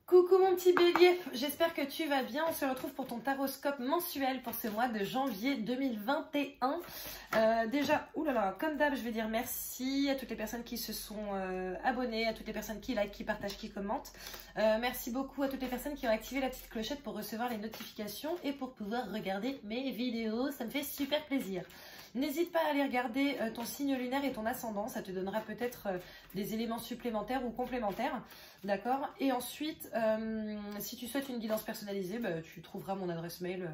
Coucou mon petit bélier, j'espère que tu vas bien. On se retrouve pour ton taroscope mensuel pour ce mois de janvier 2021. Déjà, oulala, comme d'hab, je vais dire merci à toutes les personnes qui se sont abonnées, à toutes les personnes qui like, qui partagent, qui commentent. Merci beaucoup à toutes les personnes qui ont activé la petite clochette pour recevoir les notifications et pour pouvoir regarder mes vidéos. Ça me fait super plaisir. N'hésite pas à aller regarder ton signe lunaire et ton ascendant, ça te donnera peut-être des éléments supplémentaires ou complémentaires, d'accord? Et ensuite, si tu souhaites une guidance personnalisée, bah, tu trouveras mon adresse mail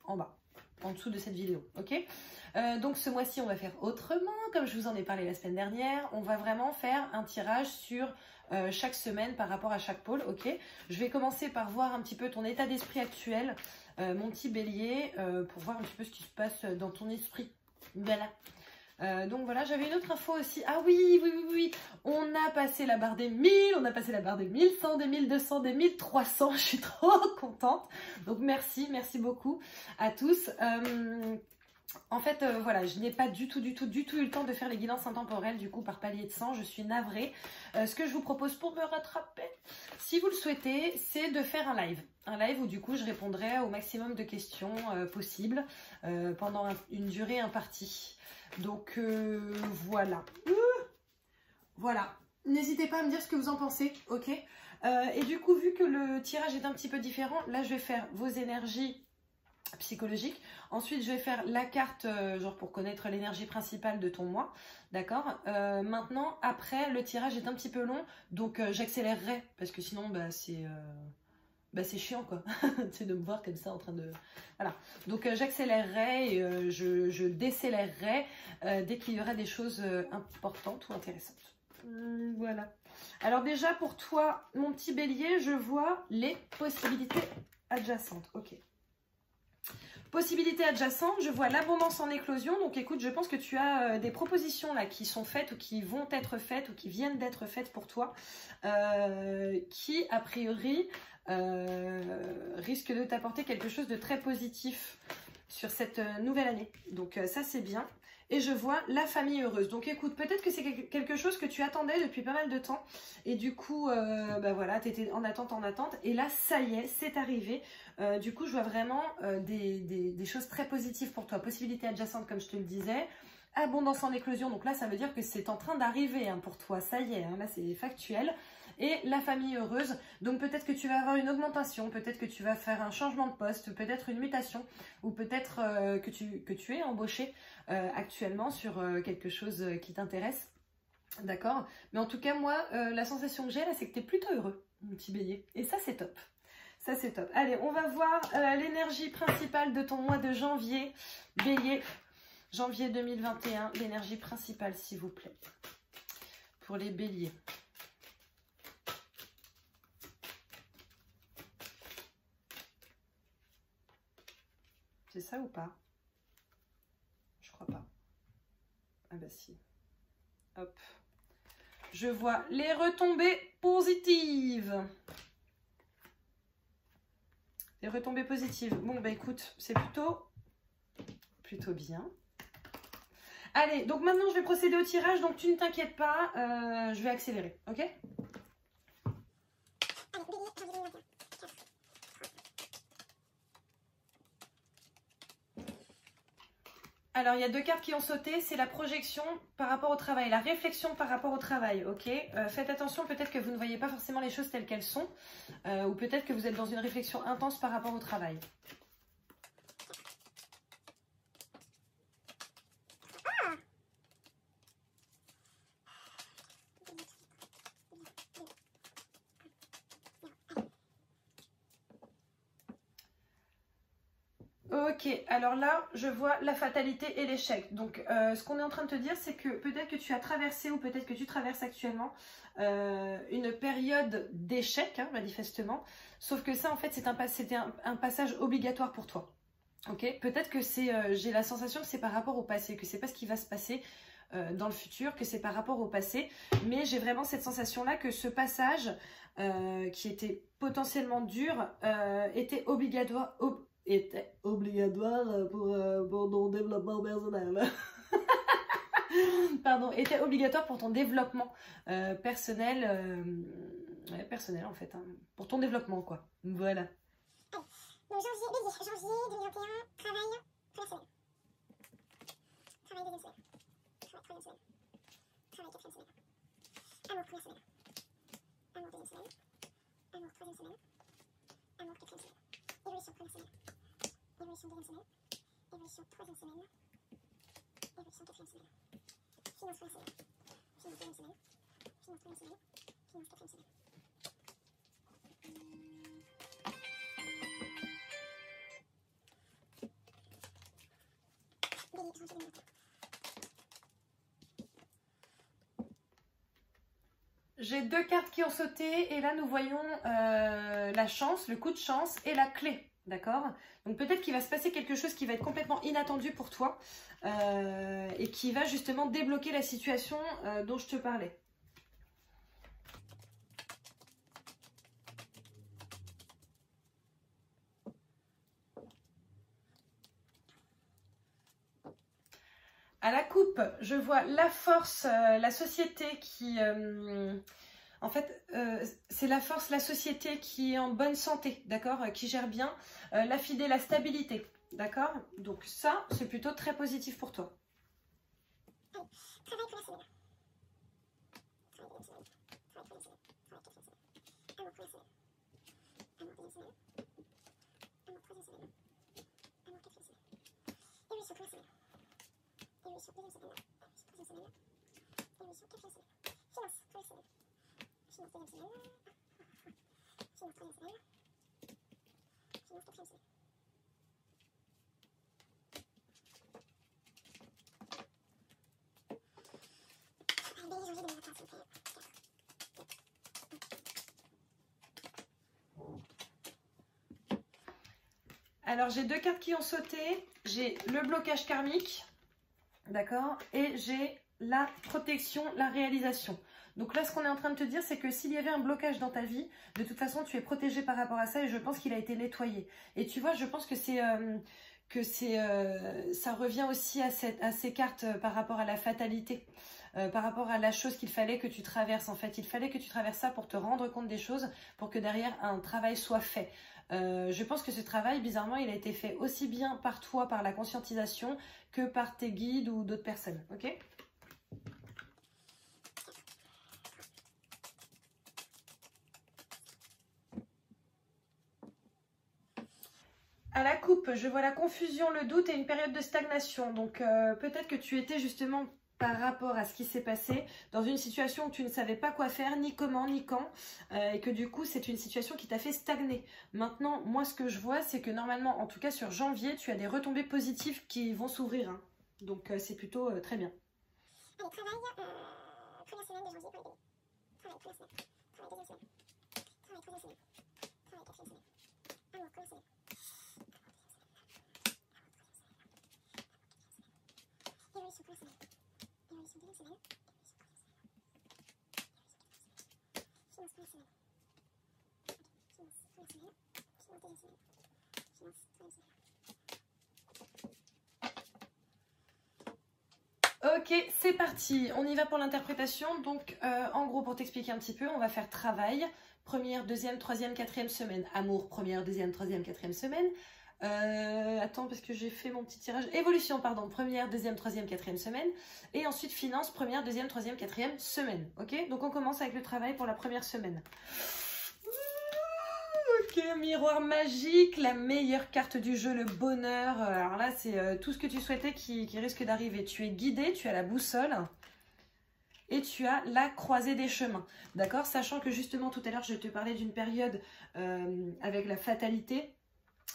en bas, en dessous de cette vidéo, ok? Donc ce mois-ci, on va faire autrement, comme je vous en ai parlé la semaine dernière. On va vraiment faire un tirage sur chaque semaine par rapport à chaque pôle, ok? Je vais commencer par voir un petit peu ton état d'esprit actuel, mon petit bélier, pour voir un petit peu ce qui se passe dans ton esprit. Voilà. Donc voilà, j'avais une autre info aussi. Ah oui, on a passé la barre des 1000, on a passé la barre des 1100, des 1200, des 1300. Je suis trop contente. Donc merci beaucoup à tous. En fait, voilà, je n'ai pas du tout eu le temps de faire les guidances intemporelles, du coup, par palier de sang, je suis navrée. Ce que je vous propose pour me rattraper, si vous le souhaitez, c'est de faire un live. Un live où, du coup, je répondrai au maximum de questions possibles pendant une durée impartie. Donc, voilà. Voilà. N'hésitez pas à me dire ce que vous en pensez, ok? Et du coup, vu que le tirage est un petit peu différent, là, je vais faire vos énergies psychologique. Ensuite, je vais faire la carte, genre pour connaître l'énergie principale de ton mois, d'accord? Maintenant, après, le tirage est un petit peu long, donc j'accélérerai, parce que sinon, c'est chiant, quoi. C'est de me voir comme ça en train de... Voilà. Donc, j'accélérerai et je décélérerai dès qu'il y aura des choses importantes ou intéressantes. Voilà. Alors déjà, pour toi, mon petit bélier, je vois les possibilités adjacentes. Ok. Possibilités adjacentes, je vois l'abondance en éclosion. Donc écoute, je pense que tu as des propositions là qui sont faites ou qui vont être faites ou qui viennent d'être faites pour toi, qui a priori risquent de t'apporter quelque chose de très positif sur cette nouvelle année. Donc ça c'est bien. Et je vois la famille heureuse. Donc écoute, peut-être que c'est quelque chose que tu attendais depuis pas mal de temps. Et du coup, voilà, tu étais en attente. Et là, ça y est, c'est arrivé. Du coup, je vois vraiment des choses très positives pour toi. Possibilités adjacentes, comme je te le disais. Abondance en éclosion. Donc là, ça veut dire que c'est en train d'arriver hein, pour toi. Ça y est, hein, là, c'est factuel. Et la famille heureuse, donc peut-être que tu vas avoir une augmentation, peut-être que tu vas faire un changement de poste, peut-être une mutation, ou peut-être que tu es embauché actuellement sur quelque chose qui t'intéresse, d'accord? Mais en tout cas, moi, la sensation que j'ai là, c'est que tu es plutôt heureux, mon petit bélier, et ça, c'est top. Ça, c'est top. Allez, on va voir l'énergie principale de ton mois de janvier, bélier, janvier 2021, l'énergie principale, s'il vous plaît, pour les béliers. C'est ça ou pas? Je crois pas. Ah bah si. Hop. Je vois les retombées positives. Les retombées positives. Bon bah écoute, c'est plutôt bien. Allez, donc maintenant je vais procéder au tirage, donc tu ne t'inquiètes pas, je vais accélérer, ok? Alors, il y a deux cartes qui ont sauté, c'est la projection par rapport au travail, la réflexion par rapport au travail, ok? Faites attention, peut-être que vous ne voyez pas forcément les choses telles qu'elles sont, ou peut-être que vous êtes dans une réflexion intense par rapport au travail. Ok, alors là, je vois la fatalité et l'échec. Donc, ce qu'on est en train de te dire, c'est que peut-être que tu as traversé ou peut-être que tu traverses actuellement une période d'échec, hein, manifestement. Sauf que ça, en fait, c'était un passage obligatoire pour toi. Ok, peut-être que j'ai la sensation que c'est par rapport au passé, que c'est pas ce qui va se passer dans le futur, que c'est par rapport au passé. Mais j'ai vraiment cette sensation-là que ce passage, qui était potentiellement dur, était obligatoire pour ton développement personnel. Pardon, était obligatoire pour ton développement personnel ouais, personnel en fait, hein, pour ton développement quoi. Voilà. Allez, donc janvier 2021, travail, première semaine. Travail deuxième semaine. Travail troisième semaine. Travail quatrième semaine. Amour première semaine. Amour deuxième semaine. Amour troisième semaine. Amour quatrième semaine. Évolution première semaine. Évolution deuxième semaine. Évolution troisième semaine. Évolution quatrième semaine. Finance première semaine. Finance deuxième semaine. Finance troisième semaine. Finance quatrième semaine. Bélier, janvier 2021. J'ai 2 cartes qui ont sauté et là nous voyons la chance, le coup de chance et la clé, d'accord? Donc peut-être qu'il va se passer quelque chose qui va être complètement inattendu pour toi et qui va justement débloquer la situation dont je te parlais. À la coupe, je vois la force, la société qui... en fait, c'est la force, la société qui est en bonne santé, d'accord, qui gère bien, la fidélité, la stabilité, d'accord. Donc ça, c'est plutôt très positif pour toi. Allez, travail première semaine. Travail deuxième semaine. Travail troisième semaine. Travail quatrième semaine. Amour première semaine. Amour deuxième semaine. Amour troisième semaine. Amour quatrième semaine. Évolution première semaine. Évolution deuxième semaine. Évolution troisième semaine. Évolution quatrième semaine. Finance première semaine. Finance deuxième semaine. Finance troisième semaine. Finance quatrième semaine. Bélier, janvier 2021, s'il vous plaît. Alors j'ai 2 cartes qui ont sauté, j'ai le blocage karmique, d'accord, et j'ai la protection, la réalisation. Donc là, ce qu'on est en train de te dire, c'est que s'il y avait un blocage dans ta vie, de toute façon, tu es protégé par rapport à ça et je pense qu'il a été nettoyé. Et tu vois, je pense que ça revient aussi à ces cartes par rapport à la fatalité, par rapport à la chose qu'il fallait que tu traverses. En fait, il fallait que tu traverses ça pour te rendre compte des choses, pour que derrière, un travail soit fait. Je pense que ce travail, bizarrement, il a été fait aussi bien par toi, par la conscientisation, que par tes guides ou d'autres personnes. Ok ? À la coupe, je vois la confusion, le doute et une période de stagnation. Donc peut-être que tu étais justement par rapport à ce qui s'est passé dans une situation où tu ne savais pas quoi faire, ni comment, ni quand, et que du coup c'est une situation qui t'a fait stagner. Maintenant, moi ce que je vois, c'est que normalement, en tout cas sur janvier, tu as des retombées positives qui vont s'ouvrir. Hein. Donc c'est plutôt très bien. Allez, travail, première semaine de janvier pour les béliers. Travail première semaine. Travail deuxième semaine. Travail troisième semaine. Travail quatrième semaine. Amour première semaine. Évolution première semaine. Évolution deuxième semaine. Finance première semaine. Finance première semaine. Finance deuxième semaine. Finance troisième semaine. Ok, c'est parti. On y va pour l'interprétation. Donc, en gros, pour t'expliquer un petit peu, on va faire travail. Première, deuxième, troisième, quatrième semaine. Amour, première, deuxième, troisième, quatrième semaine. Attends, parce que j'ai fait mon petit tirage. Évolution, pardon. Première, deuxième, troisième, quatrième semaine. Et ensuite, finance, première, deuxième, troisième, quatrième semaine. Ok, donc on commence avec le travail pour la première semaine. Ok, miroir magique, la meilleure carte du jeu, le bonheur. Alors là, c'est tout ce que tu souhaitais qui risque d'arriver. Tu es guidé, tu as la boussole et tu as la croisée des chemins. D'accord? Sachant que justement, tout à l'heure, je te parlais d'une période avec la fatalité,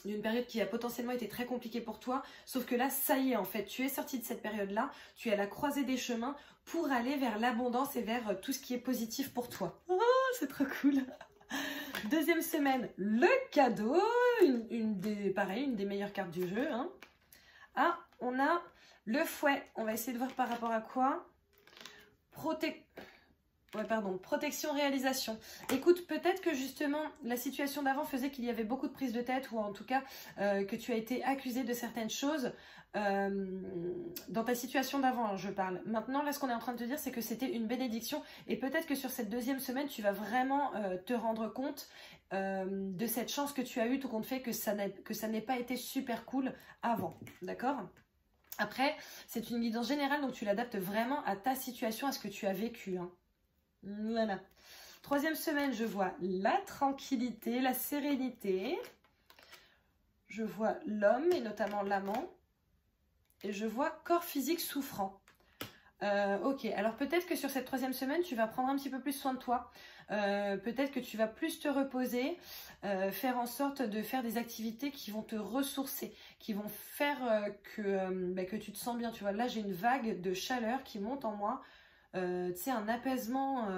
d'une période qui a potentiellement été très compliquée pour toi. Sauf que là, ça y est, en fait, tu es sorti de cette période-là. Tu es à la croisée des chemins pour aller vers l'abondance et vers tout ce qui est positif pour toi. Oh, c'est trop cool! Deuxième semaine, le cadeau, une des meilleures cartes du jeu. Hein. Ah, on a le fouet. On va essayer de voir par rapport à quoi. Ouais, pardon, protection, réalisation. Écoute, peut-être que justement, la situation d'avant faisait qu'il y avait beaucoup de prise de tête, ou en tout cas, que tu as été accusé de certaines choses dans ta situation d'avant, hein, je parle. Maintenant, là, ce qu'on est en train de te dire, c'est que c'était une bénédiction, et peut-être que sur cette deuxième semaine, tu vas vraiment te rendre compte de cette chance que tu as eue, tout compte fait que ça n'ait pas été super cool avant, d'accord ? Après, c'est une guidance générale, donc tu l'adaptes vraiment à ta situation, à ce que tu as vécu, hein. Voilà. Troisième semaine, je vois la tranquillité, la sérénité. Je vois l'homme et notamment l'amant. Et je vois corps physique souffrant. Ok, alors peut-être que sur cette troisième semaine, tu vas prendre un petit peu plus soin de toi. Peut-être que tu vas plus te reposer, faire en sorte de faire des activités qui vont te ressourcer, qui vont faire que tu te sens bien. Tu vois, là, j'ai une vague de chaleur qui monte en moi. Tu sais, un apaisement,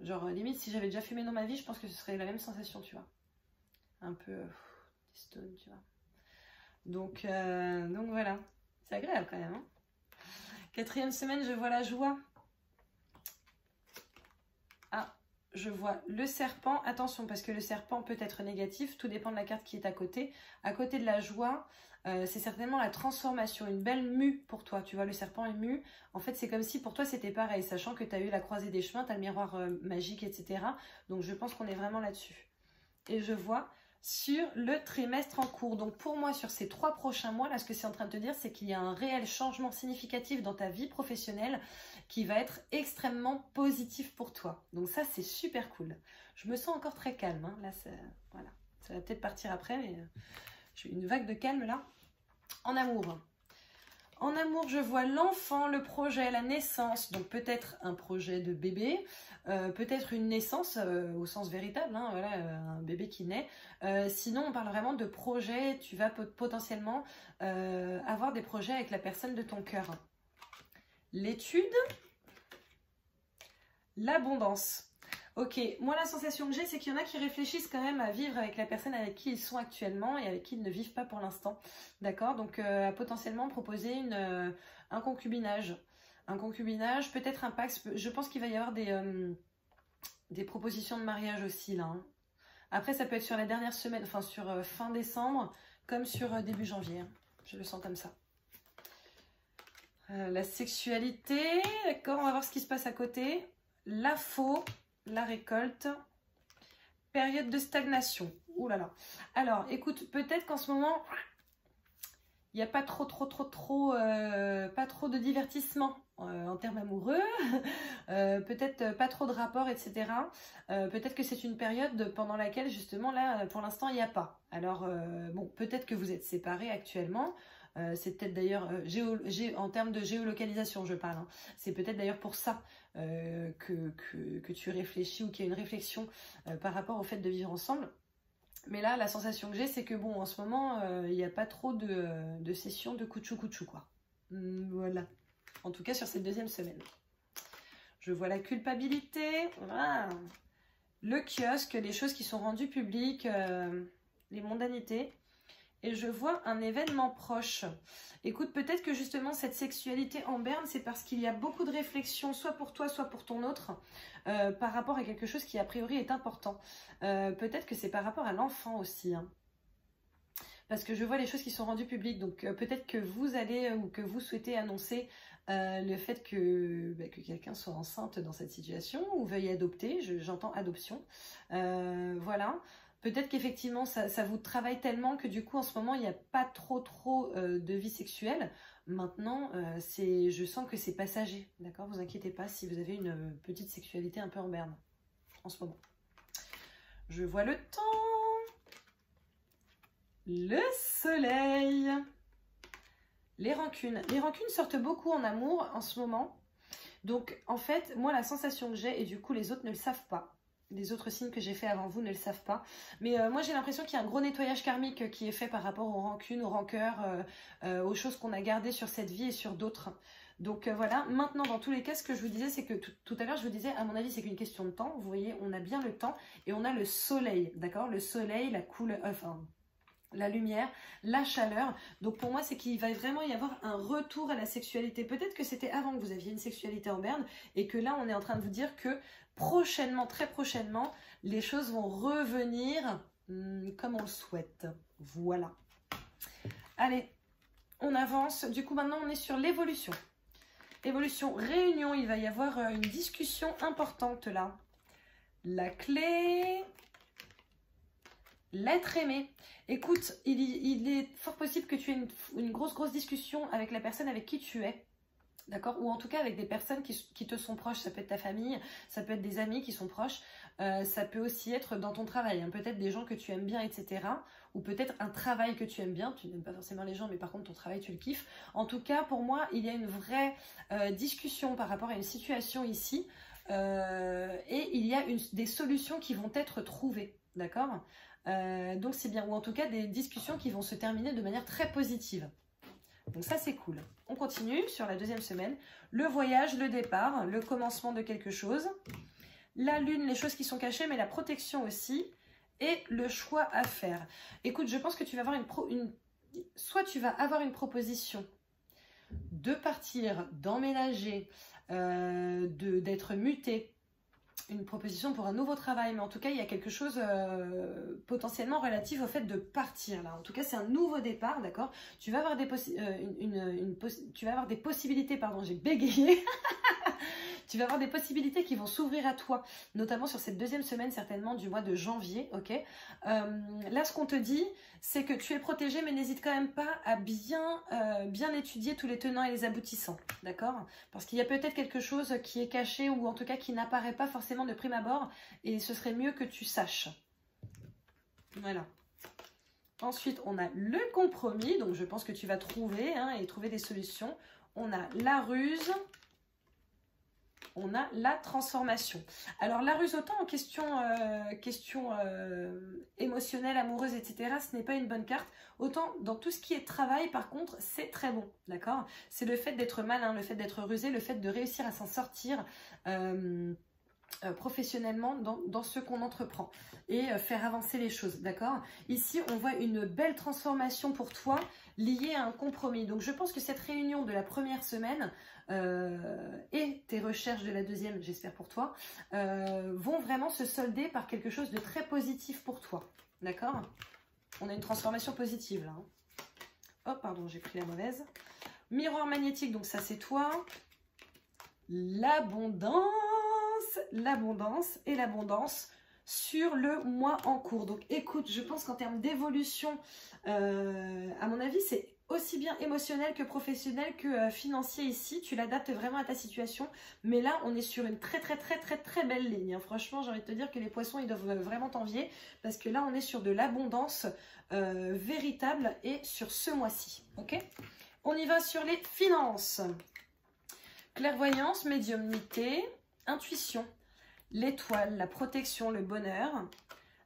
genre limite si j'avais déjà fumé dans ma vie, je pense que ce serait la même sensation, tu vois. Un peu des stones, tu vois. Donc voilà, c'est agréable quand même, hein. Quatrième semaine, je vois la joie. Ah, je vois le serpent. Attention, parce que le serpent peut être négatif, tout dépend de la carte qui est à côté. À côté de la joie, c'est certainement la transformation, une belle mue pour toi. Tu vois, le serpent est mu. En fait, c'est comme si pour toi, c'était pareil, sachant que tu as eu la croisée des chemins, tu as le miroir magique, etc. Donc, je pense qu'on est vraiment là-dessus. Et je vois sur le trimestre en cours. Donc, pour moi, sur ces 3 prochains mois, là, ce que c'est en train de te dire, c'est qu'il y a un réel changement significatif dans ta vie professionnelle qui va être extrêmement positif pour toi. Donc, ça, c'est super cool. Je me sens encore très calme, hein. Là, voilà. Ça va peut-être partir après, mais j'ai une vague de calme, là. En amour. En amour, je vois l'enfant, le projet, la naissance, donc peut-être un projet de bébé, peut-être une naissance au sens véritable, hein, voilà, un bébé qui naît. Sinon, on parle vraiment de projet, tu vas potentiellement avoir des projets avec la personne de ton cœur. L'étude, l'abondance. Ok, moi la sensation que j'ai, c'est qu'il y en a qui réfléchissent quand même à vivre avec la personne avec qui ils sont actuellement et avec qui ils ne vivent pas pour l'instant. D'accord? Donc à potentiellement proposer un concubinage. Un concubinage, peut-être un pacte. Je pense qu'il va y avoir des propositions de mariage aussi là, hein. Après, ça peut être sur la dernière semaine, enfin sur fin décembre, comme sur début janvier, hein. Je le sens comme ça. La sexualité, d'accord, on va voir ce qui se passe à côté. La faux. La récolte, période de stagnation. Ouh là là. Alors, écoute, peut-être qu'en ce moment, il n'y a pas trop de divertissement en termes amoureux, peut-être pas trop de rapports, etc. Peut-être que c'est une période pendant laquelle, justement, là, pour l'instant, il n'y a pas. Alors, bon, peut-être que vous êtes séparés actuellement. C'est peut-être d'ailleurs, en termes de géolocalisation, je parle, hein. C'est peut-être d'ailleurs pour ça que tu réfléchis ou qu'il y a une réflexion par rapport au fait de vivre ensemble. Mais là, la sensation que j'ai, c'est que bon, en ce moment, il n'y a pas trop de sessions de couchou-couchou, quoi. Voilà. En tout cas, sur cette deuxième semaine. Je vois la culpabilité. Voilà. Le kiosque, les choses qui sont rendues publiques, les mondanités. Et je vois un événement proche. Écoute, peut-être que justement cette sexualité en berne, c'est parce qu'il y a beaucoup de réflexions, soit pour toi, soit pour ton autre, par rapport à quelque chose qui a priori est important. Peut-être que c'est par rapport à l'enfant aussi, hein. Parce que je vois les choses qui sont rendues publiques. Donc peut-être que vous allez ou que vous souhaitez annoncer le fait que quelqu'un soit enceinte dans cette situation ou veuille adopter. J'entends adoption. Voilà. Peut-être qu'effectivement, ça vous travaille tellement que du coup, en ce moment, il n'y a pas trop de vie sexuelle. Maintenant, je sens que c'est passager. D'accord? Vous inquiétez pas si vous avez une petite sexualité un peu en berne en ce moment. Je vois le temps. Le soleil. Les rancunes. Les rancunes sortent beaucoup en amour en ce moment. Donc, en fait, moi, la sensation que j'ai, et du coup, les autres ne le savent pas. Les autres signes que j'ai fait avant vous ne le savent pas. Mais moi, j'ai l'impression qu'il y a un gros nettoyage karmique qui est fait par rapport aux rancunes, aux rancœurs, aux choses qu'on a gardées sur cette vie et sur d'autres. Donc voilà, maintenant, dans tous les cas, ce que je vous disais, c'est que tout à l'heure, je vous disais, à mon avis, c'est qu'une question de temps. Vous voyez, on a bien le temps et on a le soleil, d'accord? Le soleil, la couleur, enfin, la lumière, la chaleur. Donc pour moi, c'est qu'il va vraiment y avoir un retour à la sexualité. Peut-être que c'était avant que vous aviez une sexualité en berne et que là, on est en train de vous dire que prochainement, très prochainement, les choses vont revenir comme on le souhaite. Voilà. Allez, on avance. Du coup, maintenant, on est sur l'évolution. Évolution, réunion, il va y avoir une discussion importante là. La clé... L'être aimé. Écoute, il est fort possible que tu aies une grosse discussion avec la personne avec qui tu es. D'accord? Ou en tout cas avec des personnes qui te sont proches. Ça peut être ta famille, ça peut être des amis qui sont proches. Ça peut aussi être dans ton travail. Hein. Peut-être des gens que tu aimes bien, etc. Ou peut-être un travail que tu aimes bien. Tu n'aimes pas forcément les gens, mais par contre ton travail, tu le kiffes. En tout cas, pour moi, il y a une vraie discussion par rapport à une situation ici. Et il y a des solutions qui vont être trouvées. D'accord? Donc c'est bien, ou en tout cas des discussions qui vont se terminer de manière très positive. Donc ça c'est cool. On continue sur la deuxième semaine. Le voyage, le départ, le commencement de quelque chose. La lune, les choses qui sont cachées, mais la protection aussi. Et le choix à faire. Écoute, je pense que tu vas avoir soit tu vas avoir une proposition de partir, d'emménager, d'être muté. Une proposition pour un nouveau travail, mais en tout cas il y a quelque chose potentiellement relatif au fait de partir là. En tout cas c'est un nouveau départ, d'accord. Tu vas avoir des possibilités, pardon, j'ai bégayé. Tu vas avoir des possibilités qui vont s'ouvrir à toi, notamment sur cette deuxième semaine certainement du mois de janvier, ok. Là ce qu'on te dit, c'est que tu es protégé, mais n'hésite quand même pas à bien étudier tous les tenants et les aboutissants, d'accord? Parce qu'il y a peut-être quelque chose qui est caché ou en tout cas qui n'apparaît pas forcément de prime abord et ce serait mieux que tu saches. Voilà. Ensuite, on a le compromis, donc je pense que tu vas trouver et trouver des solutions. On a la ruse. On a la transformation. Alors la ruse, autant en question émotionnelle, amoureuse, etc., ce n'est pas une bonne carte. Autant dans tout ce qui est travail, par contre, c'est très bon. D'accord? C'est le fait d'être malin, le fait d'être rusé, le fait de réussir à s'en sortir professionnellement dans ce qu'on entreprend et faire avancer les choses. D'accord? Ici, on voit une belle transformation pour toi liée à un compromis. Donc je pense que cette réunion de la première semaine et tes recherches de la deuxième, j'espère pour toi, vont vraiment se solder par quelque chose de très positif pour toi. D'accord? On a une transformation positive là. Hein. Oh, pardon, j'ai pris la mauvaise. Miroir magnétique, donc ça c'est toi. L'abondance et l'abondance sur le mois en cours. Donc écoute, je pense qu'en termes d'évolution, à mon avis, c'est aussi bien émotionnel que professionnel que financier ici. Tu l'adaptes vraiment à ta situation. Mais là, on est sur une très belle ligne. Hein. Franchement, j'ai envie de te dire que les poissons, ils doivent vraiment t'envier. Parce que là, on est sur de l'abondance véritable et sur ce mois-ci. Ok? On y va sur les finances. Clairvoyance, médiumnité, intuition, l'étoile, la protection, le bonheur.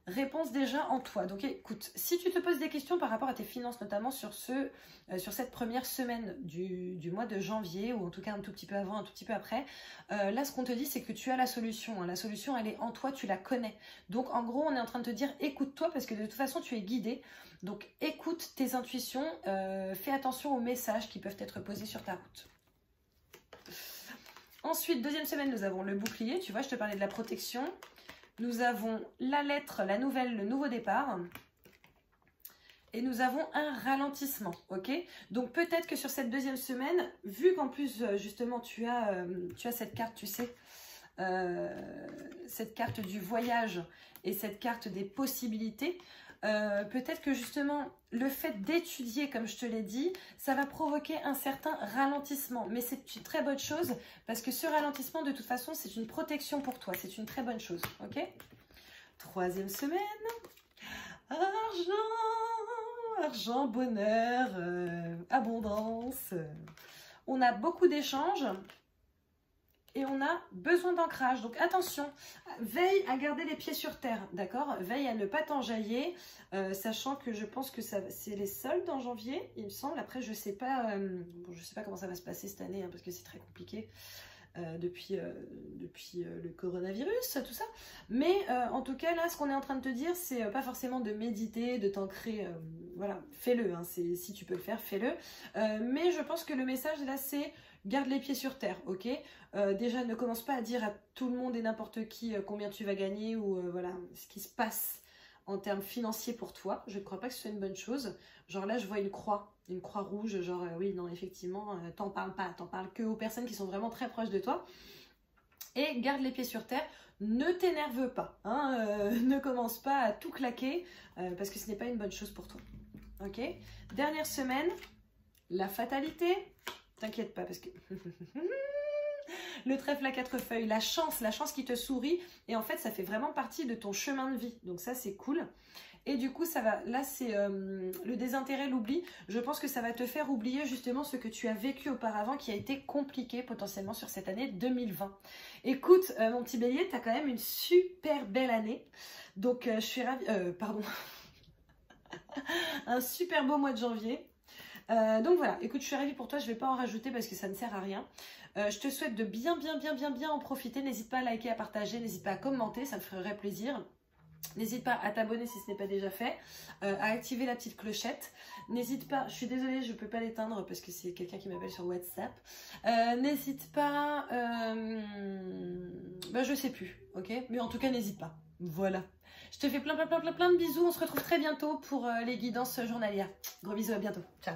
Réponse déjà en toi. Donc écoute, si tu te poses des questions par rapport à tes finances, notamment sur cette première semaine du mois de janvier, ou en tout cas un tout petit peu avant, un tout petit peu après, là ce qu'on te dit c'est que tu as la solution. Hein. La solution elle est en toi, tu la connais. Donc en gros on est en train de te dire écoute-toi parce que de toute façon tu es guidé. Donc écoute tes intuitions, fais attention aux messages qui peuvent être posés sur ta route. Ensuite, deuxième semaine, nous avons le bouclier. Tu vois, je te parlais de la protection. Nous avons la lettre, la nouvelle, le nouveau départ. Et nous avons un ralentissement, ok? Donc peut-être que sur cette deuxième semaine, vu qu'en plus, justement, tu as cette carte, tu sais, cette carte du voyage et cette carte des possibilités, peut-être que justement le fait d'étudier comme je te l'ai dit ça va provoquer un certain ralentissement, mais c'est une très bonne chose parce que ce ralentissement de toute façon c'est une protection pour toi, c'est une très bonne chose. Ok, troisième semaine, argent, bonheur, abondance, on a beaucoup d'échanges et on a besoin d'ancrage. Donc attention, veille à garder les pieds sur terre, d'accord? Veille à ne pas t'enjailler, sachant que je pense que c'est les soldes en janvier, il me semble. Après, je sais pas, bon, je sais pas comment ça va se passer cette année, hein, parce que c'est très compliqué depuis le coronavirus, tout ça. Mais en tout cas, là, ce qu'on est en train de te dire, c'est pas forcément de méditer, de t'ancrer voilà, fais-le, hein, si tu peux le faire, fais-le. Mais je pense que le message là, c'est garde les pieds sur terre, ok? Déjà, ne commence pas à dire à tout le monde et n'importe qui combien tu vas gagner ou voilà, ce qui se passe en termes financiers pour toi. Je ne crois pas que ce soit une bonne chose. Genre là, je vois une croix rouge, genre oui, non, effectivement, t'en parles pas, t'en parles que aux personnes qui sont vraiment très proches de toi. Et garde les pieds sur terre, ne t'énerve pas, hein, ne commence pas à tout claquer, parce que ce n'est pas une bonne chose pour toi. Ok? Dernière semaine, la fatalité, t'inquiète pas, parce que... Le trèfle à 4 feuilles, la chance qui te sourit, et en fait ça fait vraiment partie de ton chemin de vie, donc ça c'est cool. Et du coup ça va, là c'est le désintérêt, l'oubli, je pense que ça va te faire oublier justement ce que tu as vécu auparavant qui a été compliqué potentiellement sur cette année 2020. Écoute mon petit bélier, tu as quand même une super belle année, donc je suis ravie, pardon, un super beau mois de janvier. Donc voilà, écoute, je suis ravie pour toi, je ne vais pas en rajouter parce que ça ne sert à rien. Je te souhaite de bien en profiter. N'hésite pas à liker, à partager, n'hésite pas à commenter, ça me ferait plaisir. N'hésite pas à t'abonner si ce n'est pas déjà fait, à activer la petite clochette. N'hésite pas, je suis désolée, je ne peux pas l'éteindre parce que c'est quelqu'un qui m'appelle sur WhatsApp. N'hésite pas, je sais plus, ok? Mais en tout cas, n'hésite pas. Voilà. Je te fais plein de bisous. On se retrouve très bientôt pour les guidances journalières. Gros bisous, à bientôt. Ciao.